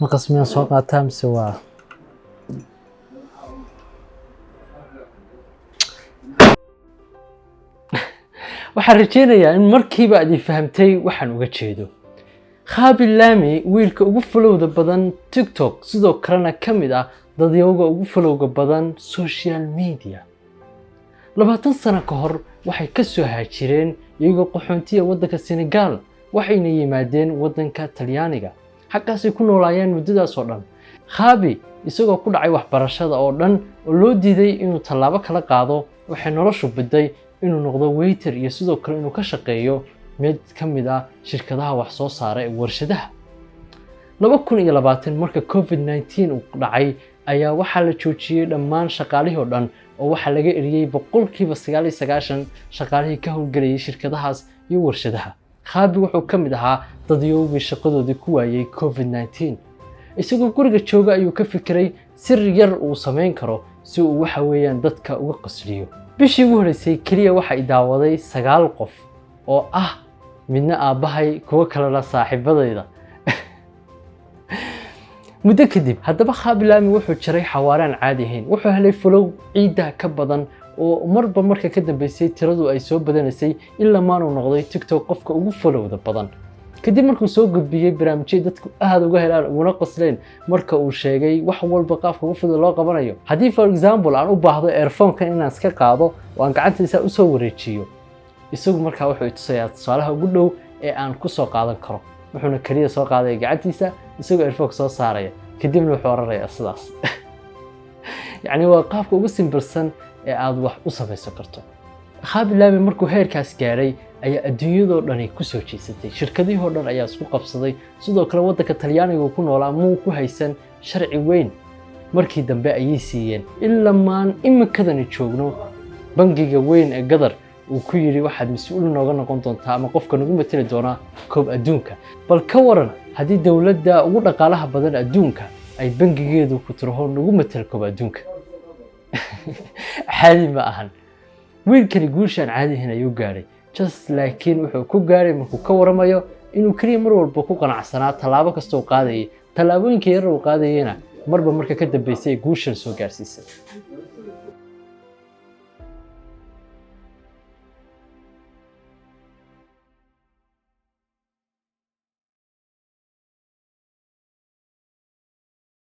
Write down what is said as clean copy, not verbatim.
maqasmiyan soo qaataa mise waa waxaan rajeynayaa in markiiba aad fahamtay waxaan uga jeedo. Khaby Lame wiilka ugu folowda badan TikTok sidoo kalena kamid ah dadyowga ugu folowga badan social media. 20 sano ka hor waxay ka soo haajireen iyagoo qaxoontiya wadanka Senegal waxayna yimaadeen wadanka Talyaaniga. Xaqaasi ku noolaayeen muddadaas oo dhan. Khaby isagoo ku dhacay waxbarashada oo dhan oo loo diiday inuu tallaabo kala qaado, waxay noloshu biday inuu noqdo waiter iyo sidoo kale inuu ka shaqeeyo mid kamid ah shirkadaha wax soo saara ee warshadaha. 2020 marka COVID-19 uu dhacay ayaa waxaa la joojiyay dhammaan shaqaalihii oo dhan oo waxaa laga eriyay 99% shaqaalihii ka howlgelayay shirkadahaas iyo warshadaha. Khaby wuxuu kamid ahaa dadyowgii shaqadoodii ku waayay COVID-19. isagoo guriga jooga ayuu ka fikiray sir yar uu sameyn karo si uu waxa weeyaan dadka uga qasliyo. bishii ugu horeysay kaliya waxa ay daawaday 9 qof oo ah midna aabahay kuwa kale la saaxiibadayda. muddo kadib haddaba Khaby Lame wuxuu jiray xawaaraan caadi ahayn. Wuxuu helay follow ciida ka badan oo marba marka ka dambeysay tiradu ay soo badanaysay ilaa maanu noqday TikTok qofka ugu followda badan. kadib markuu soo gudbiyay barnaamijyo dadku aad uga helaan una qosleen marka uu sheegay wax walba qaabka ugu fudud loo qabanayo. haddii for example aan u baahdo earphone-kan inaan iska qaado oo aan gacantiisa u soo wareejiyo, isagu markaa wuxuu tusayaa tusaalaha ugu dhow ee aan ku soo qaadan karo. wuxuuna kaliya soo qaaday gacantiisa isagoo earphone soo saaraya kadibna wuxuu oranayaa sidaas. yacni waa qaabka ugu simbilsan ee aad wax u samaysan karto. Khaby Lame markuu heerkaas gaaray ayaa adduunyadoo dhan ku soo jeesatay. shirkadihii oo dhan ayaa isku qabsaday. sidoo kale wadanka Talyaaniga ku noolaa muu ku haysan sharci weyn. markii dambe ayay siiyeen ilaa maan imikadani joogno bangiga weyn ee Qatar uu ku yiri waxaad mas'uul nooga noqon doontaa ama qofka nagu matali doona koob adduunka. bal ka waran haddii dawladda ugu dhaqaalaha badan adduunka ay bangigeedu ku tiraho nagu matali koob adduunka. caadi ma ahan. wiilkani guushan caadi ahayn ayuu gaaray. laakiin wuxuu ku gaaray markuu ka waramayo inuu kaliya mar walba ku qanacsanaa tallaabo kasta oo qaadayay. tallaabooyinka yar oo qaadayayna marba marka ka dambeysay guushan soo gaarsiisay.